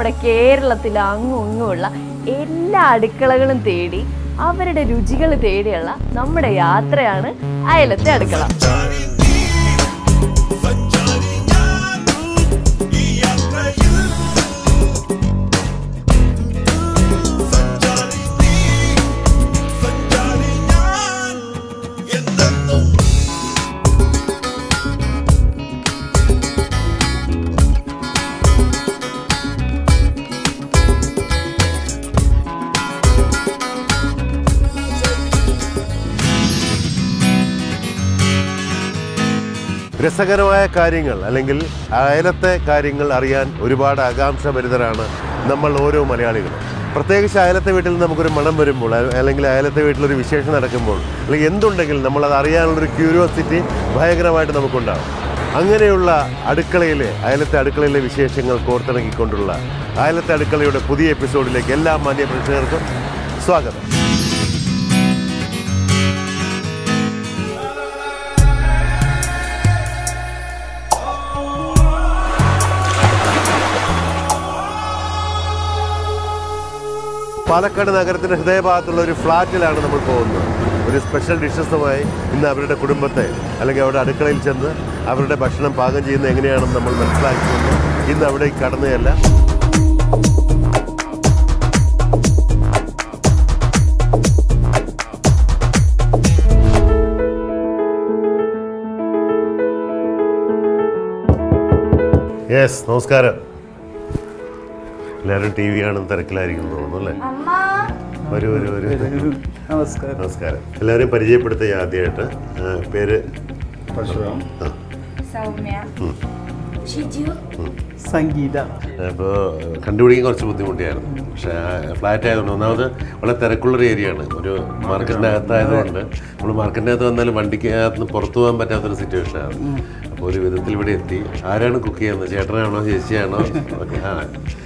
നമ്മുടെ കേരളത്തിൽ അങ്ങും ഇങ്ങുമുള്ള എല്ലാ അടുക്കളകളും തേടി അവരുടെ രുചികൾ തേടിയുള്ള നമ്മുടെ യാത്രയാണ് അയലത്തെ അടുക്കള. രസകരമായ കാര്യങ്ങൾ അല്ലെങ്കിൽ അയലത്തെ കാര്യങ്ങൾ അറിയാൻ ഒരുപാട് ആകാംക്ഷഭരിതരാണ് നമ്മൾ ഓരോ മലയാളികളും. പ്രത്യേകിച്ച് അയലത്തെ വീട്ടിൽ നമുക്കൊരു മണം വരുമ്പോൾ അല്ലെങ്കിൽ അയലത്തെ വീട്ടിലൊരു വിശേഷം നടക്കുമ്പോൾ അല്ലെങ്കിൽ എന്തുണ്ടെങ്കിലും നമ്മളത് അറിയാനുള്ളൊരു ക്യൂരിയോസിറ്റി ഭയങ്കരമായിട്ട് നമുക്കുണ്ടാകും. അങ്ങനെയുള്ള അയലത്തെ അടുക്കളയിലെ വിശേഷങ്ങൾ കോർത്തിണക്കിക്കൊണ്ടുള്ള അയലത്തെ അടുക്കളയുടെ പുതിയ എപ്പിസോഡിലേക്ക് എല്ലാ മാന്യ പ്രേക്ഷകർക്കും സ്വാഗതം. പാലക്കാട് നഗരത്തിൻ്റെ ഹൃദയഭാഗത്തുള്ള ഒരു ഫ്ലാറ്റിലാണ് നമ്മൾ പോകുന്നത്. ഒരു സ്പെഷ്യൽ ഡിഷസുമായി ഇന്ന് അവരുടെ കുടുംബത്തെ അല്ലെങ്കിൽ അവരുടെ അടുക്കളയിൽ ചെന്ന് അവരുടെ ഭക്ഷണം പാകം ചെയ്യുന്നത് എങ്ങനെയാണെന്ന് നമ്മൾ മനസ്സിലാക്കിക്കൊണ്ട് ഇന്ന് അവിടേക്ക് കടന്നുകയല്ല. യെസ്, നമസ്കാരം. എല്ലാവരും ടി വി കാണുന്ന തിരക്കിലായിരിക്കുന്നു തോന്നുന്നു അല്ലേ? നമസ്കാരം. എല്ലാവരും പരിചയപ്പെടുത്തുക. ആദ്യമായിട്ട് പേര് സംഗീത. അപ്പോൾ കണ്ടുപിടിക്കാൻ കുറച്ച് ബുദ്ധിമുട്ടിയായിരുന്നു. പക്ഷേ ഫ്ലാറ്റ് ആയതുകൊണ്ട് ഒന്നാമത് വളരെ തിരക്കുള്ളൊരു ഏരിയയാണ്. ഒരു മാർക്കറ്റിനകത്തായതുകൊണ്ട് നമ്മൾ മാർക്കറ്റിനകത്ത് വന്നാലും വണ്ടിക്കകത്ത് നിന്ന് പുറത്തു പോകാൻ പറ്റാത്തൊരു സിറ്റുവേഷനാണ്. അപ്പോൾ ഒരു വിധത്തിൽ ഇവിടെ എത്തി. ആരാണ് കുക്ക് ചെയ്യുന്നത്? ചേട്ടനാണോ ചേച്ചിയാണോ?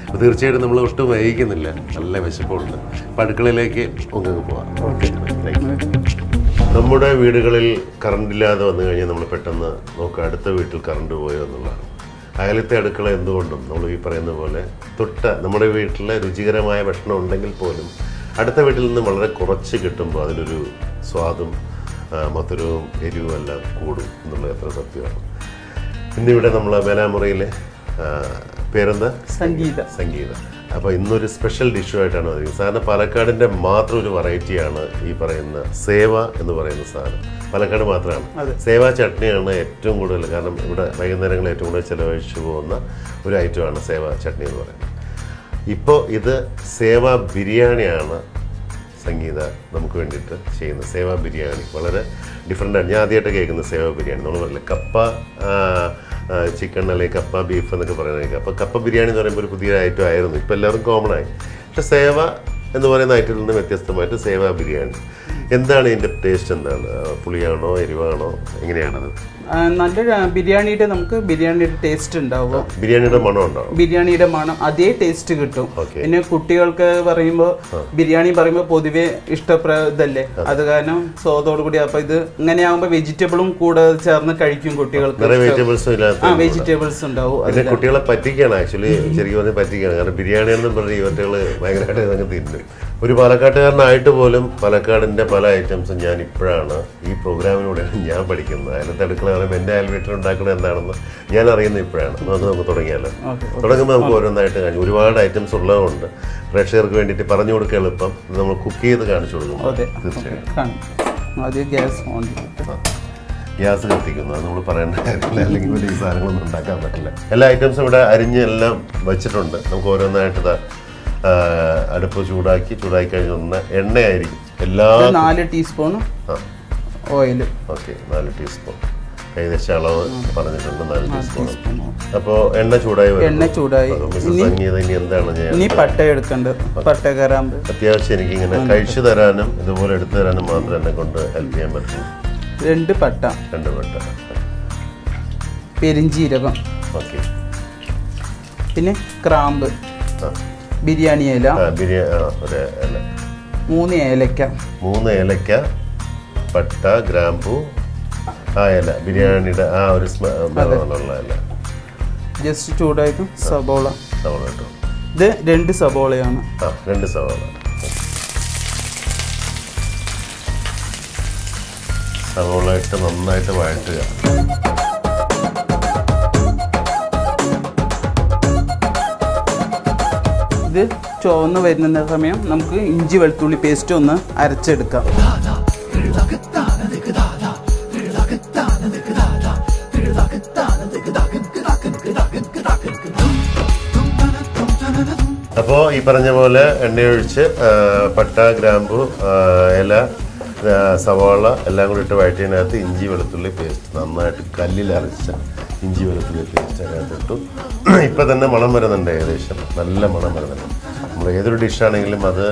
അപ്പോൾ തീർച്ചയായിട്ടും നമ്മൾ ഒട്ടും വൈകിക്കുന്നില്ല. നല്ല വിശപ്പുണ്ട്. അപ്പോൾ അടുക്കളയിലേക്ക് അങ്ങ് പോവാം. ഓക്കെ, നമ്മുടെ വീടുകളിൽ കറണ്ടില്ലാതെ വന്നു കഴിഞ്ഞാൽ നമ്മൾ പെട്ടെന്ന് നോക്കുക അടുത്ത വീട്ടിൽ കറണ്ട് പോയോ എന്നുള്ളതാണ്. അയലത്തെ അടുക്കള എന്തുകൊണ്ടും നമ്മൾ ഈ പറയുന്ന പോലെ നമ്മുടെ വീട്ടിലെ രുചികരമായ ഭക്ഷണം ഉണ്ടെങ്കിൽ പോലും അടുത്ത വീട്ടിൽ നിന്ന് വളരെ കുറച്ച് കിട്ടുമ്പോൾ അതിലൊരു സ്വാദും മധുരവും എരിവും എല്ലാം കൂടും എന്നുള്ളത് എത്ര സത്യമാണ്. ഇന്നിവിടെ നമ്മൾ മേലാമുറിയിലെ പേരെന്താ? സംഗീത. അപ്പോൾ ഇന്നൊരു സ്പെഷ്യൽ ഡിഷുമായിട്ടാണ് വന്നിരിക്കുന്നത്. സാധാരണ പാലക്കാടിൻ്റെ മാത്രം ഒരു വെറൈറ്റിയാണ് ഈ പറയുന്ന സേവ എന്ന് പറയുന്ന സാധനം. പാലക്കാട് മാത്രമാണ്. സേവ ചട്നിയാണ് ഏറ്റവും കൂടുതൽ. കാരണം ഇവിടെ വൈകുന്നേരങ്ങളിൽ ഏറ്റവും കൂടുതൽ ചിലവഴിച്ചു പോകുന്ന ഒരു ഐറ്റമാണ് സേവ ചട്നി എന്ന് പറയുന്നത്. ഇപ്പോൾ ഇത് സേവ ബിരിയാണിയാണ് സംഗീത നമുക്ക് വേണ്ടിയിട്ട് ചെയ്യുന്നത്. സേവ ബിരിയാണി വളരെ ഡിഫറെൻ്റാണ്. ഞാൻ ആദ്യമായിട്ട് കേൾക്കുന്നത് സേവ ബിരിയാണി. നമ്മൾ പറയില്ല കപ്പ ചിക്കൻ അല്ലെങ്കിൽ കപ്പ ബീഫ് എന്നൊക്കെ പറയുന്നത്. അപ്പോൾ കപ്പ ബിരിയാണി എന്ന് പറയുമ്പോൾ ഒരു പുതിയ ഐറ്റം ആയിരുന്നു. ഇപ്പോൾ എല്ലാവരും കോമൺ ആയി. പക്ഷേ സേവ എന്ന് പറയുന്ന ഐറ്റത്തിൽ നിന്ന് വ്യത്യസ്തമായിട്ട് സേവ ബിരിയാണി. എന്താണ് ഇതിൻ്റെ ടേസ്റ്റ്? എന്താണ്? പുളിയാണോ എരിവാണോ എങ്ങനെയാണത്? നല്ല ബിരിയാണിയുടെ നമുക്ക് ബിരിയാണിയുടെ ടേസ്റ്റ് ഉണ്ടാവും. ബിരിയാണിയുടെ മണം ഉണ്ടാവും. ബിരിയാണിയുടെ മണം അതേ ടേസ്റ്റ് കിട്ടും. പിന്നെ കുട്ടികൾക്ക് പറയുമ്പോൾ ബിരിയാണി പറയുമ്പോൾ പൊതുവെ ഇഷ്ടപ്രദല്ലേ, അത് കാരണം സ്വാദോടുകൂടി. അപ്പൊ ഇത് ഇങ്ങനെ ആകുമ്പോൾ വെജിറ്റബിളും കൂടെ ചേർന്ന് കഴിക്കും കുട്ടികൾക്ക്. വെജിറ്റബിൾസ് ഉണ്ടാവും. കുട്ടികളെ പറ്റിക്കാണ് ആക്ച്വലി, ശരിക്കും പറഞ്ഞാൽ പറ്റിക്കാണ്. കാരണം ബിരിയാണി എന്ന് പറഞ്ഞ കുട്ടികൾ ഭയങ്കരമായിട്ട് അങ്ങ് തിന്നു. ഒരു പാലക്കാട്ടുകാരനായിട്ട് പോലും പാലക്കാടിൻ്റെ പല ഐറ്റംസും ഞാൻ ഇപ്പോഴാണ് ഈ പ്രോഗ്രാമിലൂടെയാണ് ഞാൻ പഠിക്കുന്നത്. അതിനകത്ത് അടുക്കള പറയുമ്പോൾ എൻ്റെ അയൽ വീട്ടിൽ ഉണ്ടാക്കുന്നത് എന്താണെന്ന് ഞാൻ അറിയുന്നത് ഇപ്പോഴാണ്. നമുക്ക് തുടങ്ങിയാലോ? തുടങ്ങുമ്പോൾ നമുക്ക് ഓരോന്നായിട്ട് കാണിച്ചു. ഒരുപാട് ഐറ്റംസ് ഉള്ളതുകൊണ്ട് പ്രേക്ഷകർക്ക് വേണ്ടിയിട്ട് പറഞ്ഞു കൊടുക്കുക എളുപ്പം. നമ്മൾ കുക്ക് ചെയ്ത് കാണിച്ചു കൊടുക്കും. തീർച്ചയായും ഗ്യാസ് കത്തിക്കുന്നു, അത് നമ്മൾ പറയേണ്ട കാര്യമില്ല. അല്ലെങ്കിൽ ഈ സാധനങ്ങളൊന്നും ഉണ്ടാക്കാൻ പറ്റില്ല. എല്ലാ ഐറ്റംസും ഇവിടെ അരിഞ്ഞ് എല്ലാം വെച്ചിട്ടുണ്ട്. നമുക്ക് ഓരോന്നായിട്ട് അടുപ്പ് ചൂടാക്കി കഴിഞ്ഞ എണ്ണയായിരിക്കും. എല്ലാ 4 ടീസ്പൂൺ ഓയിൽ. ഓക്കെ, 4 ടീസ്പൂൺ ഏകദേശം അളവ് പറഞ്ഞിട്ടുണ്ട്. 4 ടീസ്പൂൺ. അപ്പോൾ എണ്ണ ചൂടായി. സംഗീത ഇനി എന്താണ് ഞാൻ പട്ട എടുക്കേണ്ടത്? പട്ട കരാമ്പ് അത്യാവശ്യം എനിക്ക് ഇങ്ങനെ കഴിച്ചു തരാനും ഇതുപോലെ എടുത്തു തരാനും മാത്രം എന്നെ കൊണ്ട് ഹെൽപ്പ് ചെയ്യാൻ പറ്റും. 2 പട്ട. പെരിഞ്ചീരകം. ഓക്കെ. പിന്നെ ക്രാമ്പ്, ബിരിയാണി ഇല, 3 ഏലക്ക, പട്ട, ഗ്രാമ്പൂ, ഇല, ബിരിയാണിയുടെ ആ ഒരു സ്മെല്ലുള്ള ഇല. ജസ്റ്റ് ചൂടായിട്ട് സബോള ഇട്ടു. ഇത് 2 സവോളയാണ്. 2 സവോള. സവോള ഇട്ട് നന്നായിട്ട് വഴറ്റുക. ഇത് ചുവന്ന് വരുന്ന സമയം നമുക്ക് ഇഞ്ചി വെളുത്തുള്ളി പേസ്റ്റ് ഒന്ന് അരച്ചെടുക്കാം. അപ്പോൾ ഈ പറഞ്ഞ പോലെ എണ്ണയൊഴിച്ച് പട്ട, ഗ്രാമ്പു, ഇല, സവാള എല്ലാം കൂടി ഇട്ട് വഴറ്റിയതിനകത്ത് ഇഞ്ചി വെളുത്തുള്ളി പേസ്റ്റ് നന്നായിട്ട് കല്ലിൽ അരച്ച ഇഞ്ചി വെളുത്തുള്ളി പേസ്റ്റ് അതിനകത്തിട്ടു. ഇപ്പം തന്നെ മണം വരുന്നുണ്ട്, ഏകദേശം നല്ല മണം വരുന്നുണ്ട്. നമ്മൾ ഏതൊരു ഡിഷാണെങ്കിലും അത്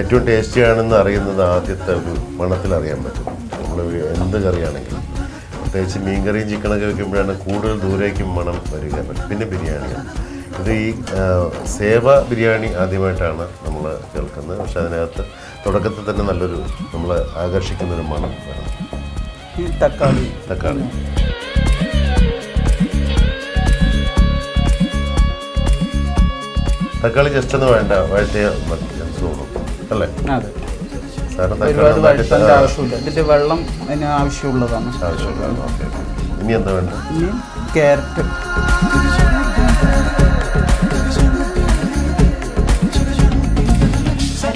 ഏറ്റവും ടേസ്റ്റിയാണെന്ന് അറിയുന്നത് ആദ്യത്തെ ഒരു മണത്തിൽ അറിയാൻ പറ്റും. നമ്മൾ എന്ത് കറിയാണെങ്കിലും, പ്രത്യേകിച്ച് മീൻ കറിയും ചിക്കനൊക്കെ വെക്കുമ്പോഴാണ് കൂടുതൽ ദൂരേക്കും മണം വരിക. പിന്നെ ബിരിയാണിയാണ്. ഇത് ഈ സേവ ബിരിയാണി ആദ്യമായിട്ടാണ് നമ്മൾ കേൾക്കുന്നത്. പക്ഷെ അതിനകത്ത് തുടക്കത്തിൽ തന്നെ നല്ലൊരു നമ്മളെ ആകർഷിക്കുന്നൊരു മണം വരണം. തക്കാളി തക്കാളി ജസ്റ്റ് ഒന്ന് വേണ്ട വഴറ്റിയ തോന്നും അല്ലേ? ആവശ്യമില്ല, ഇതിന്റെ വെള്ളം അതിന് ആവശ്യമുള്ളതാണ്. ഇനി എന്താ വേണ്ട? ഇനി ക്യാരറ്റ്.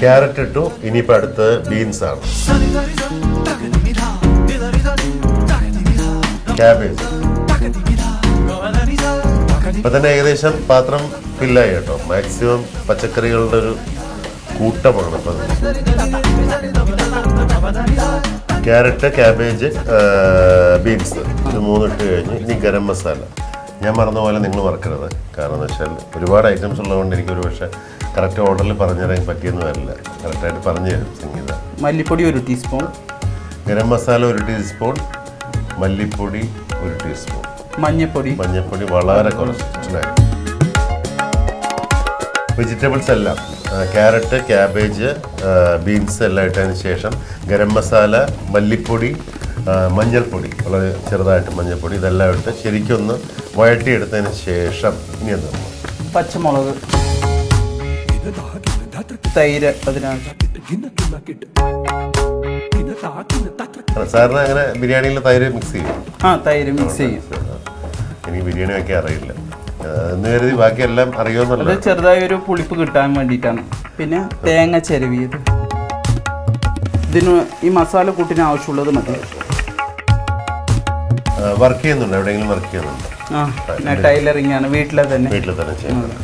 ക്യാരറ്റ് ഇട്ടു. ഇനിയിപ്പോൾ അടുത്ത് ബീൻസ് ആണ്. ക്യാബേജ്. ഇപ്പം തന്നെ ഏകദേശം പാത്രം ഫില്ലായി കേട്ടോ. മാക്സിമം പച്ചക്കറികളുടെ ഒരു കൂട്ടമാണ് ഇപ്പം. ക്യാരറ്റ്, ക്യാബേജ്, ബീൻസ് ഇത് 3 ഇട്ട് കഴിഞ്ഞ് ഇനി ഗരം മസാല. ഞാൻ മറന്ന പോലെ നിങ്ങൾ മറക്കരുത്. കാരണം എന്ന് വെച്ചാൽ ഒരുപാട് ഐറ്റംസ് ഉള്ളതുകൊണ്ട് എനിക്കൊരു പക്ഷേ കറക്റ്റ് ഓർഡറിൽ പറഞ്ഞുതരാൻ പറ്റിയെന്ന് വരില്ല. കറക്റ്റായിട്ട് പറഞ്ഞു തരും സംഗീത. മല്ലിപ്പൊടി 1 ടീസ്പൂൺ, ഗരം മസാല 1 ടീസ്പൂൺ, മല്ലിപ്പൊടി 1 ടീസ്പൂൺ, മഞ്ഞൾപ്പൊടി വളരെ കുറച്ച്. വെജിറ്റബിൾസ് എല്ലാം ക്യാരറ്റ്, ക്യാബേജ്, ബീൻസ് എല്ലാം ഇട്ടതിന് ശേഷം ഗരം മസാല, മല്ലിപ്പൊടി, മഞ്ഞൾപ്പൊടി വളരെ ചെറുതായിട്ട് മഞ്ഞൾപ്പൊടി ഇതെല്ലാം ഇട്ട് ശരിക്കൊന്ന് വഴറ്റിയെടുത്തതിന് ശേഷം ഇനി എന്താ? പച്ചമുളക്, തൈര്. അതിനകത്ത് സാറിന് അങ്ങനെ ബിരിയാണിയിൽ തൈര് മിക്സ് ചെയ്യും? തൈര് മിക്സ് ചെയ്യും. എനിക്ക് ബിരിയാണി വയ്ക്കാൻ അറിയില്ല എന്ന് കരുതി ബാക്കിയെല്ലാം അറിയുമെന്നല്ല. അത് ചെറുതായ ഒരു പുളിപ്പ് കിട്ടാൻ വേണ്ടിയിട്ടാണ്. പിന്നെ തേങ്ങ ചിരവിയത്. ഇതിന് ഈ മസാല കൂട്ടിന് ആവശ്യമുള്ളത് മതി. വർക്ക് ചെയ്യുന്നുണ്ട്? എവിടെയെങ്കിലും വർക്ക് ചെയ്യുന്നുണ്ടോ? ടൈലറിംഗ് ആണ്. വീട്ടിൽ തന്നെ ചെയ്യുന്നത്.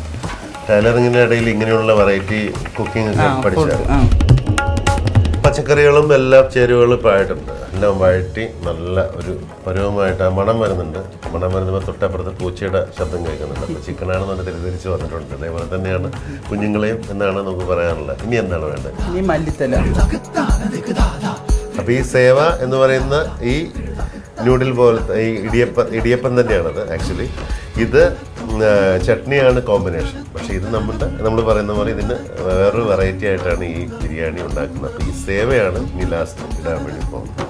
ടൈലറിങ്ങിൻ്റെ ഇടയിൽ ഇങ്ങനെയുള്ള വെറൈറ്റി കുക്കിംഗ് ഒക്കെ പഠിച്ചത്. പച്ചക്കറികളും എല്ലാ ചേരുവകളും ഇപ്പോൾ ആയിട്ടുണ്ട്. എല്ലാം വഴറ്റി നല്ല ഒരു പരുവമായിട്ട് ആ മണം വരുന്നുണ്ട്. മണം വരുമ്പോൾ തൊട്ടപ്പുറത്ത് പൂച്ചയുടെ ശബ്ദം കേൾക്കുന്നുണ്ട്. അപ്പോൾ ചിക്കനാണെന്ന് തെറ്റിദ്ധരിച്ച് വന്നിട്ടുണ്ട്. അതേപോലെ തന്നെയാണ് കുഞ്ഞുങ്ങളെയും എന്നാണ് നമുക്ക് പറയാനുള്ളത്. ഇനി എന്താണ് വേണ്ടത്? ഇനി മല്ലിത്തല. അപ്പോൾ ഈ സേവ എന്ന് പറയുന്ന ഈ നൂഡിൽ പോലത്തെ ഈ ഇടിയപ്പം തന്നെയാണത് ആക്ച്വലി. ഇത് ചട്നിയാണ് കോമ്പിനേഷൻ. പക്ഷേ ഇത് നമ്മൾ പറയുന്ന പോലെ ഇതിന് വേറൊരു വെറൈറ്റി ആയിട്ടാണ് ഈ ബിരിയാണി ഉണ്ടാക്കുന്നത്. അപ്പോൾ ഈ സേവയാണ് ഇനി ലാസ്റ്റ് ഇടാൻ വേണ്ടി പോകുന്നത്.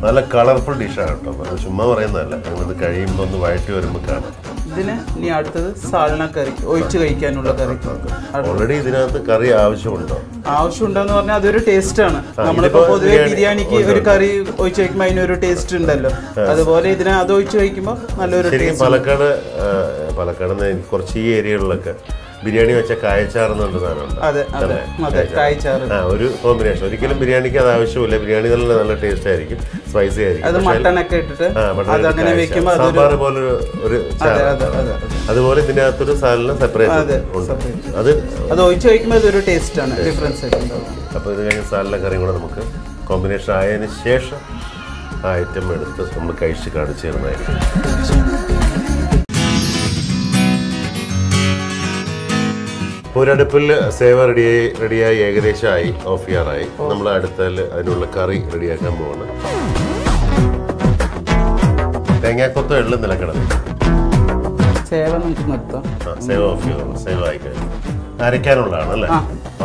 നല്ല കളർഫുൾ ഡിഷാണ് കേട്ടോ. അത് ചുമ്മാ പറയുന്നതല്ല. നിങ്ങളിത് കഴിയുമ്പോൾ ഒന്ന് വഴറ്റി വരുമ്പോൾ കാണാം. ഇതിന് ഇനി അടുത്തത് സാൽന കറി, ഒഴിച്ച് കഴിക്കാനുള്ള കറി. ഓൾറെഡി ഇതിനകത്ത് കറി ആവശ്യമുണ്ടോ? ആവശ്യമുണ്ടോന്ന് പറഞ്ഞാൽ അതൊരു ടേസ്റ്റ് ആണ്. നമ്മളിപ്പോ പൊതുവെ ബിരിയാണിക്ക് ഒരു കറി ഒഴിച്ച് കഴിക്കുമ്പോൾ അതിനൊരു ടേസ്റ്റ് ഉണ്ടല്ലോ. അതുപോലെ ഇതിനെ അത് ഒഴിച്ച് കഴിക്കുമ്പോൾ നല്ലൊരു ടേസ്റ്റ്. പാലക്കാട് കുറച്ച് ഈ ഏരിയകളിലൊക്കെ ബിരിയാണി വെച്ച കായച്ചാറെന്നുണ്ട് സാധനമുണ്ട്. ഒരു കോമ്പിനേഷൻ. ഒരിക്കലും ബിരിയാണിക്ക് അത് ആവശ്യമില്ല. ബിരിയാണി നല്ല ടേസ്റ്റ് ആയിരിക്കും, സ്പൈസി ആയിരിക്കും. സാമ്പാർ പോലൊരു അതുപോലെ ഇതിനകത്തൊരു സാധനം സെപ്പറേറ്റ് അത് ഒഴിച്ച് കഴിക്കുമ്പോൾ അതൊരു ടേസ്റ്റ് ആണ്, ഡിഫറൻസ് ആയിട്ട്. അപ്പോൾ ഇത് കഴിഞ്ഞ സാലിന കറിയും കൂടെ നമുക്ക് കോമ്പിനേഷൻ ആയതിന് ശേഷം ആ ഐറ്റം എടുത്ത് നമ്മൾ കഴിച്ച് കാണിച്ചു തരുന്നതായിരിക്കും. ഒരടുപ്പിൽ സേവ റെഡിയായി ഏകദേശമായി ഓഫ് ചെയ്യാറായി. നമ്മൾ അടുത്തതിൽ അതിനുള്ള കറി റെഡിയാക്കാൻ പോവാണ്. തേങ്ങാക്കൊത്ത എള്ളും നിലക്കണം. സേവ നമുക്ക് നിർത്താം. സേവ ഓഫ് ചെയ്യണം. സേവ ആയി കഴിഞ്ഞു. അരയ്ക്കാനുള്ളതാണ് അല്ലേ?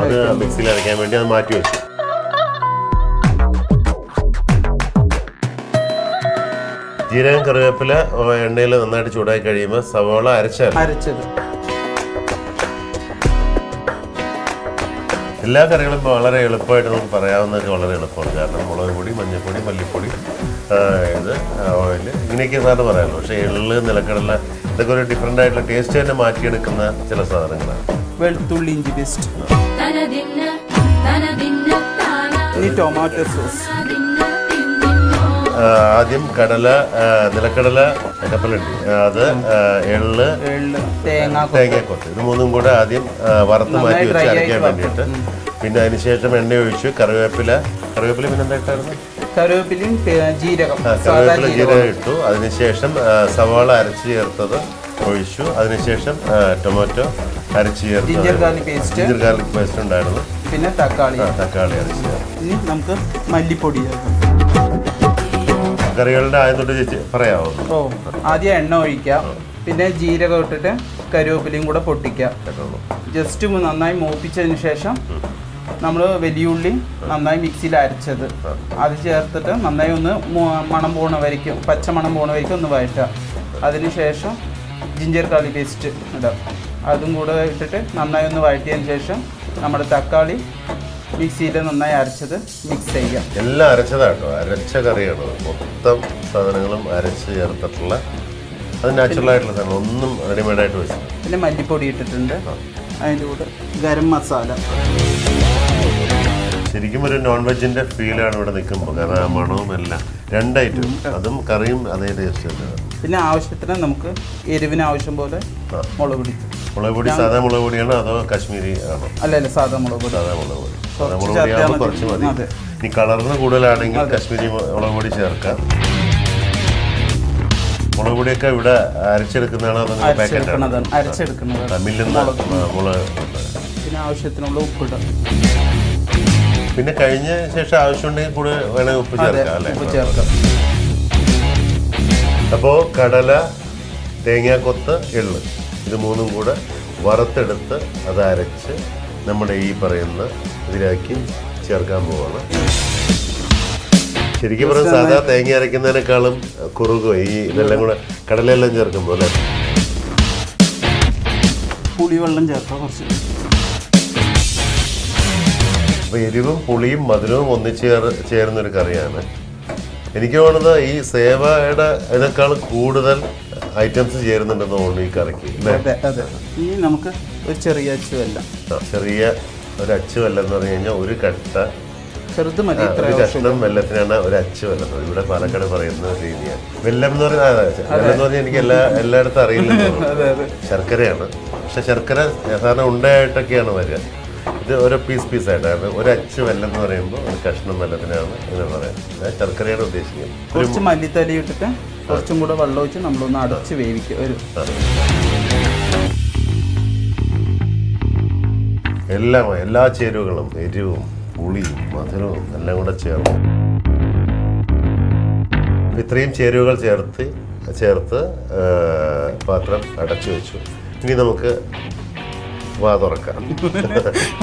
അത് മിക്സിയിൽ അരയ്ക്കാൻ വേണ്ടി അത് മാറ്റി വെച്ചു. ജീരകം, കറിവേപ്പില എണ്ണയിൽ നന്നായിട്ട് ചൂടായി കഴിയുമ്പോൾ സവാള അരച്ചത് എല്ലാ കറികളും വളരെ എളുപ്പമായിട്ട് നമുക്ക് പറയാവുന്നതൊക്കെ വളരെ എളുപ്പമാണ്. കാരണം മുളക് പൊടി, മഞ്ഞൾപ്പൊടി, മല്ലിപ്പൊടി, ഇത് ഓയിൽ, ഇങ്ങനെയൊക്കെ സാറിന് പറയാമല്ലോ. പക്ഷേ എള്ള്, നിലക്കടല ഇതൊക്കെ ഒരു ഡിഫറെൻ്റ് ആയിട്ടുള്ള ടേസ്റ്റ് തന്നെ മാറ്റിയെടുക്കുന്ന ചില സാധനങ്ങളാണ്. വെളുത്തുള്ളി ഇഞ്ചി പേസ്റ്റ്, ഇനി ടൊമാറ്റോ സോസ്. ആദ്യം കടല, നിലക്കടല, കപ്പലണ്ടി, അത് എള്ള്, തേങ്ങാക്കൊത്ത്, ഇത് മൂന്നും കൂടെ ആദ്യം വറുത്ത് മാറ്റി വെച്ച് അരയ്ക്കാൻ വേണ്ടിയിട്ട്. പിന്നെ അതിനുശേഷം എണ്ണ ഒഴിച്ചു, കറിവേപ്പില പിന്നെ എന്തായിട്ടായിരുന്നു? കറിവേപ്പിലയും ജീരകം ഇട്ടു. അതിനുശേഷം സവാള അരച്ച് ചേർത്തത് ഒഴിച്ചു. അതിനുശേഷം ടൊമാറ്റോ അരച്ച് ചേർത്ത്, ജിഞ്ചർ ഗാർലിക് പേസ്റ്റ് ഉണ്ടായിരുന്നു. പിന്നെ തക്കാളി അരച്ച് ചേർത്ത്. ഇനി നമുക്ക് മല്ലിപ്പൊടി കറികളുടെ ആദ്യം തൊട്ട് പറയാമോ? ആദ്യം എണ്ണ ഒഴിക്കാം, പിന്നെ ജീരകം ഇട്ടിട്ട് കറിവേപ്പിലയും കൂടെ പൊട്ടിക്കാം. ജസ്റ്റ് നന്നായി മൂപ്പിച്ചതിന് ശേഷം നമ്മൾ വലിയുള്ളി നന്നായി മിക്സിയിൽ അരച്ചത് അത് ചേർത്തിട്ട് നന്നായി ഒന്ന് മണം പോണ വരയ്ക്കും, പച്ച മണം പോണ വരയ്ക്കും ഒന്ന് വഴറ്റാം. അതിനുശേഷം ജിഞ്ചർ ഗാർലിക് പേസ്റ്റ് ഇടാം, അതും കൂടെ ഇട്ടിട്ട് നന്നായി ഒന്ന് വഴറ്റിയതിന് ശേഷം നമ്മുടെ തക്കാളി മിക്സിയിൽ നന്നായി അരച്ചത് മിക്സ് ചെയ്യാം. എല്ലാം അരച്ചതാട്ടോ, അരച്ച കറിയാണ്. മൊത്തം സാധനങ്ങളും അരച്ച് ചേർത്തിട്ടുള്ള, അത് നാച്ചുറൽ സാധനം, ഒന്നും റെഡിമെയ്ഡായിട്ട് വെച്ചു. പിന്നെ മല്ലിപ്പൊടി ഇട്ടിട്ടുണ്ട്, അതിൻ്റെ കൂടെ ഗരം മസാല. ശരിക്കും ഒരു നോൺ വെജിൻ്റെ ഫീലാണ് ഇവിടെ നിൽക്കുമ്പോൾ. കാരണം ആ മണവും എല്ലാം രണ്ടായിട്ടും, അതും കറിയും അതേ ടേസ്റ്റ് തന്നെയാണ്. പിന്നെ ആവശ്യത്തിന് നമുക്ക് എരിവിന് ആവശ്യം പോലെ മുളക് പൊടി. മുളക് പൊടി സാധാ മുളക് പൊടിയാണോ അതോ കാശ്മീരി ആണോ? അല്ല സാധാ മുളക് പൊടി. സാധാ മുളക് പൊടി. സാധാ മുളക് പൊടിയാകുമ്പോൾ കുറച്ച് മതി. ഈ കളറിന് കൂടുതലാണെങ്കിൽ കാശ്മീരി മുളക് പൊടി ചേർക്കാം. മുളക് പൊടിയൊക്കെ ഇവിടെ അരച്ചെടുക്കുന്നതാണോ അതോ അരച്ചെടുക്കുന്നത്? മില്ലിൽ നിന്ന് മുളക്. പിന്നെ ആവശ്യത്തിനുള്ള ഉപ്പിടാം. പിന്നെ കഴിഞ്ഞ ശേഷം ആവശ്യമുണ്ടെങ്കിൽ കൂടെ വേണമെങ്കിൽ ഉപ്പ് ചേർക്കാം അല്ലേ? ഉപ്പ് ചേർക്കാം. അപ്പോൾ കടല, തേങ്ങാക്കൊത്ത്, എള്ള് ഇത് മൂന്നും കൂടെ വറുത്തെടുത്ത് അത് അരച്ച് നമ്മുടെ ഈ പറയുന്ന ഇതിലാക്കി ചേർക്കാൻ പോവാണ്. ശരിക്കും പറഞ്ഞാൽ സാധാ തേങ്ങ അരയ്ക്കുന്നതിനേക്കാളും കുറുകും ഈ ഇതെല്ലാം കൂടെ കടലെല്ലാം ചേർക്കുമ്പോൾ അല്ലേ? പുളിവെള്ളം ചേർക്കാം കുറച്ച്. അപ്പോൾ എരിവും പുളിയും മധുരവും ഒന്നിച്ച് ചേർന്നൊരു കറിയാണ്. എനിക്ക് തോന്നുന്നത് ഈ സേവയുടെ ഇതിനേക്കാൾ കൂടുതൽ ഐറ്റംസ് ചേരുന്നുണ്ടെന്ന് തോന്നുന്നു ഈ കറിക്ക്. ഇനി നമുക്ക് ഒരു ചെറിയ അച്ചുവെല്ല, ചെറിയ ഒരു അച്ചുവെല്ലം എന്ന് പറഞ്ഞു കഴിഞ്ഞാൽ ഒരു കട്ട ചെറുത് മതി. ഒരു കഷ്ണം വെല്ലത്തിനാണ് ഒരു അച്ചു വെല്ലം. ഇവിടെ പാലക്കാട് പറയുന്ന രീതിയാണ് വെല്ലം എന്ന് പറഞ്ഞാൽ. വെല്ലം എന്ന് പറഞ്ഞാൽ എനിക്ക് എല്ലായിടത്തും അറിയില്ല. ശർക്കരയാണ്, പക്ഷെ ശർക്കര സാധാരണ ഉണ്ടയായിട്ടൊക്കെയാണ് വരിക. ഇത് ഓരോ പീസായിട്ടാണ്. ഒരു അച്ച് വെല്ലം എന്ന് പറയുമ്പോൾ ഒരു കഷ്ണം വെല്ലത്തിനാണ് ഇങ്ങനെ പറയുന്നത്. ശർക്കരയാണ് ഉദ്ദേശിക്കുന്നത്. കുറച്ച് മല്ലിത്തലി ഇട്ടിട്ട് കുറച്ചും കൂടെ വെള്ളം ഒഴിച്ച് നമ്മളൊന്ന് അടച്ച് വേവിക്കുക. എല്ലാ ചേരുവകളും എരിവും പുളിയും മധുരവും എല്ലാം കൂടെ ചേർന്നു. ഇത്രയും ചേരുവകൾ ചേർത്ത് പാത്രം അടച്ചു വെച്ചു. ഇനി നമുക്ക് വാ തുറക്കാം.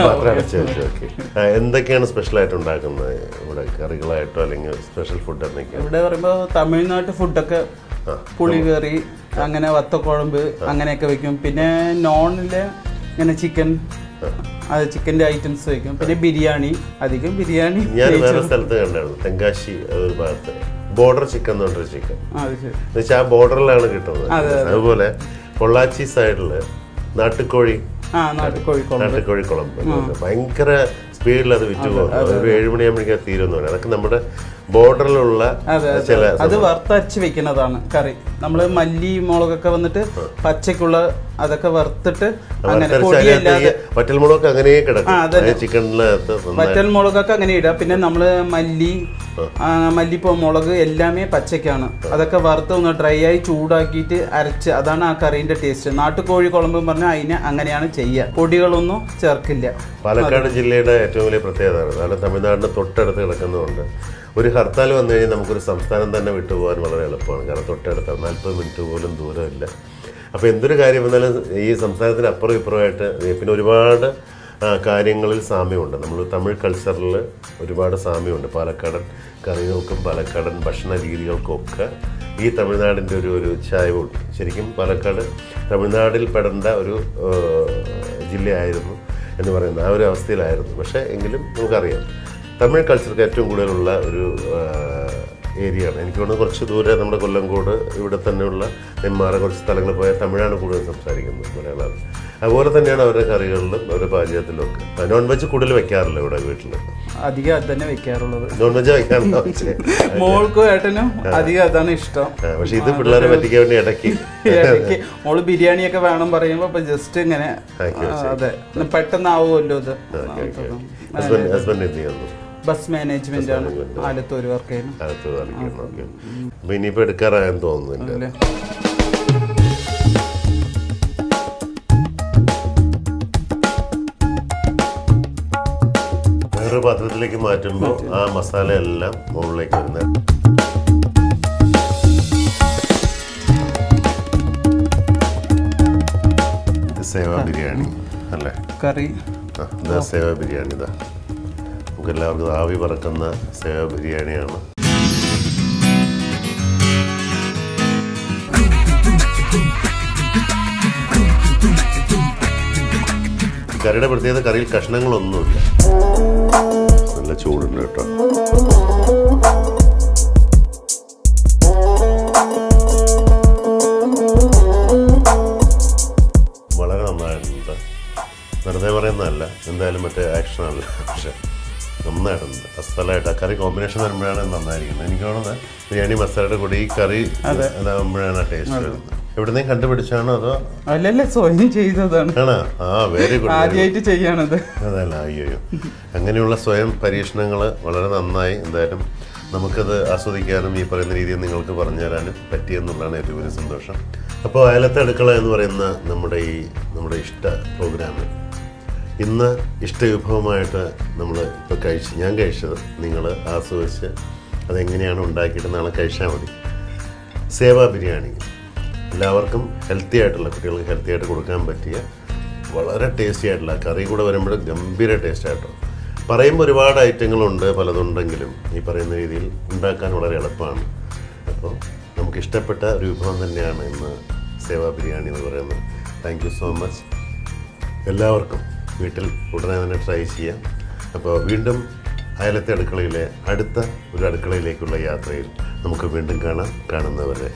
പാത്രം അടച്ചു വെച്ചു. ഓക്കെ, എന്തൊക്കെയാണ് സ്പെഷ്യലായിട്ട് ഉണ്ടാക്കുന്നത് ഇവിടെ കറികളായിട്ടോ അല്ലെങ്കിൽ സ്പെഷ്യൽ ഫുഡ് എന്തൊക്കെയാണ്? ഇവിടെ പറയുമ്പോൾ തമിഴ്നാട്ട് ഫുഡൊക്കെ പുളികറി, അങ്ങനെ വത്തക്കുഴമ്പ് അങ്ങനെയൊക്കെ വെക്കും. പിന്നെ നോണില് ഇങ്ങനെ ചിക്കൻ്റെ ഐറ്റംസ് വെക്കും. പിന്നെ ബിരിയാണി, അധികം ബിരിയാണി. ഞാൻ വേറെ സ്ഥലത്ത് കണ്ടായിരുന്നു, തെങ്കാശി ഒരു ഭാഗത്ത് ബോർഡർ ചിക്കൻ എന്ന് പറഞ്ഞൊരു ചിക്കൻ എന്നുവെച്ചാൽ ആ ബോർഡറിലാണ് കിട്ടുന്നത്. അതുപോലെ പൊള്ളാച്ചി സൈഡില് നാട്ടുകോഴി കുളമ്പ് ഭയങ്കര സ്പീഡിൽ അത് വിറ്റു പോകുന്നത്. ഒരു 7 മണിയാകുമ്പോഴേക്കും തീരുമെന്ന് പറയാം. അതൊക്കെ നമ്മുടെ ബോർഡറിലുള്ള ചില അത് വറുത്തരച്ച് വെക്കുന്നതാണ് കറി. നമ്മള് മല്ലി മുളകൊക്കെ വന്നിട്ട് പച്ചക്കുള്ള അതൊക്കെ വറുത്തിട്ട് വറ്റൽമുളകൊക്കെ അങ്ങനെ കിടക്കും ചിക്കനിനകത്ത്. വറ്റൽമുളകൊക്കെ അങ്ങനെ ഇടാം. പിന്നെ നമ്മള് മല്ലിപ്പോ മുളക് എല്ലാമേ പച്ചക്കാണ്. അതൊക്കെ വറുത്ത് ഒന്ന് ഡ്രൈ ആയി ചൂടാക്കിയിട്ട് അരച്ച്, അതാണ് ആ കറീന്റെ ടേസ്റ്റ്. നാട്ടുകോഴി കുളമ്പ് പറഞ്ഞാൽ അതിന് അങ്ങനെയാണ് ചെയ്യുക. പൊടികളൊന്നും ചേർക്കില്ല. പാലക്കാട് ജില്ലയുടെ ഏറ്റവും വലിയ പ്രത്യേകതയാണ്. കാരണം തമിഴ്നാടിന് തൊട്ടടുത്ത് കിടക്കുന്നതുകൊണ്ട് ഒരു ഹർത്താൽ വന്നു കഴിഞ്ഞാൽ നമുക്കൊരു സംസ്ഥാനം തന്നെ വിട്ടുപോകാൻ വളരെ എളുപ്പമാണ്. കാരണം തൊട്ടടുത്ത് 40 മിനിറ്റ് പോലും ദൂരമില്ല. അപ്പോൾ എന്തൊരു കാര്യം വന്നാലും ഈ സംസ്ഥാനത്തിന് അപ്പുറം ഇപ്പുറമായിട്ട് പിന്നെ ഒരുപാട് കാര്യങ്ങളിൽ സാമ്യമുണ്ട്. നമ്മൾ തമിഴ് കൾച്ചറിൽ ഒരുപാട് സാമ്യമുണ്ട്. പാലക്കാടൻ കറികൾക്കും പാലക്കാടൻ ഭക്ഷണ രീതികൾക്കൊക്കെ ഈ തമിഴ്നാടിൻ്റെ ഒരു ചായവുണ്ട്. ശരിക്കും പാലക്കാട് തമിഴ്നാടിൽ പെടേണ്ട ഒരു ജില്ലയായിരുന്നു. എന്ന് പറയുന്ന ആ ഒരു അവസ്ഥയിലായിരുന്നു. പക്ഷേ എങ്കിലും നമുക്കറിയാം തമിഴ് കൾച്ചർക്ക് ഏറ്റവും കൂടുതലുള്ള ഒരു ഏരിയയാണ്. എനിക്ക് തോന്നുന്നു കുറച്ച് ദൂരെ നമ്മുടെ കൊല്ലംകോട് ഇവിടെ തന്നെയുള്ള നെന്മാറ കുറച്ച് സ്ഥലങ്ങളിൽ പോയാൽ തമിഴാണ് കൂടുതൽ സംസാരിക്കുന്നത്, മലയാളം. അതുപോലെ തന്നെയാണ് അവരുടെ കറികളിലും അവരുടെ പാചകത്തിലും ഒക്കെ. നോൺ വെജ് കൂടുതൽ വെക്കാറില്ല ഇവിടെ വീട്ടിൽ, അധികം അത് തന്നെ വെക്കാറുള്ളത്. Non veg വെക്കാറുണ്ടോ? മോൾക്കും ഏട്ടനും അധികം അതാണ് ഇഷ്ടം. പക്ഷെ ഇത് പിള്ളേരെ പറ്റിക്കാൻ വേണ്ടി ഇടയ്ക്ക് മോള് ബിരിയാണിയൊക്കെ വേണം പറയുമ്പോ അപ്പൊ ജസ്റ്റ് ഇങ്ങനെ അതെ പെട്ടെന്ന് ആവുമല്ലോ ഇത്. ഹസ്ബൻഡ് എന്ത് ചെയ്യുന്നു? ബസ് മാനേജ്മെന്റ് ആണ്, ആലത്തൂർ വർക്ക് ചെയ്യുന്നു. അപ്പൊ ഇനിയിപ്പോ എടുക്കാറായെന്ന് തോന്നുന്നു. വേറൊരു പാത്രത്തിലേക്ക് മാറ്റുമ്പോൾ ആ മസാല എല്ലാം മുകളിലേക്ക് വരുന്നത്. സേവ ബിരിയാണി അല്ലേ? കറി ഇതാ സേവ ബിരിയാണി. ഇതാ നമുക്ക് എല്ലാവർക്കും ആവി പറക്കുന്ന സേവ ബിരിയാണിയാണ്. കറിയുടെ പ്രത്യേകത കറിയിൽ കഷ്ണങ്ങളൊന്നുമില്ല. നല്ല ചൂടുണ്ട് കേട്ടോ. വളരെ നന്നായിട്ടുണ്ട്. വെറുതെ പറയുന്നതല്ല, എന്തായാലും മറ്റേ ആക്ഷനല്ല, പക്ഷെ നന്നായിട്ടുണ്ട്. അസ്ഥലമായിട്ട് ആ കറി കോമ്പിനേഷൻ വരുമ്പോഴാണ് നന്നായിരിക്കുന്നത്. എനിക്ക് തോന്നുന്നത് ബിരിയാണി മസാലയുടെ കൂടി ഈ കറി അതാകുമ്പോഴാണ് ടേസ്റ്റ് വരുന്നത്. എവിടുന്നേം കണ്ടുപിടിച്ചാണോ അതോ? അല്ലല്ല, സ്വയം ചെയ്തതാണ്. ആണോ? ആ വെരി ഗുഡ്. ആദ്യമായിട്ട് ചെയ്യാണത്. അതല്ല, അയ്യോ. അങ്ങനെയുള്ള സ്വയം പരീക്ഷണങ്ങൾ വളരെ നന്നായി. എന്തായാലും നമുക്കത് ആസ്വദിക്കാനും ഈ പറയുന്ന രീതിയിൽ നിങ്ങൾക്ക് പറഞ്ഞു തരാനും പറ്റിയെന്നുള്ളതാണ് ഏറ്റവും വലിയ സന്തോഷം. അപ്പോൾ അയലത്തെ അടുക്കള എന്ന് പറയുന്ന നമ്മുടെ ഇഷ്ട പ്രോഗ്രാമിൽ ഇന്ന് ഇഷ്ടവിഭവമായിട്ട് നമ്മൾ ഇപ്പോൾ ഞാൻ കഴിച്ചത് നിങ്ങൾ ആസ്വദിച്ച് അതെങ്ങനെയാണ് ഉണ്ടാക്കിയിട്ട് നാളെ കഴിച്ചാൽ മതി. സേവ ബിരിയാണി എല്ലാവർക്കും ഹെൽത്തി ആയിട്ടുള്ള, കുട്ടികൾക്ക് ഹെൽത്തി ആയിട്ട് കൊടുക്കാൻ പറ്റിയ വളരെ ടേസ്റ്റി ആയിട്ടുള്ള, കറി കൂടെ വരുമ്പോൾ ഗംഭീര ടേസ്റ്റ് ആയിട്ടോ. പറയുമ്പോൾ ഒരുപാട് ഐറ്റങ്ങളുണ്ട്, പലതുണ്ടെങ്കിലും ഈ പറയുന്ന രീതിയിൽ ഉണ്ടാക്കാൻ വളരെ എളുപ്പമാണ്. അപ്പോൾ നമുക്കിഷ്ടപ്പെട്ട ഒരു വിഭവം തന്നെയാണ് ഇന്ന് സേവ ബിരിയാണി എന്ന് പറയുന്നത്. Thank you so much. എല്ലാവർക്കും വീട്ടിൽ ഉടനെ തന്നെ ട്രൈ ചെയ്യാം. അപ്പോൾ വീണ്ടും അയലത്തെ അടുക്കളയിലെ അടുത്ത ഒരു അടുക്കളയിലേക്കുള്ള യാത്രയിൽ നമുക്ക് വീണ്ടും കാണുന്നവരെ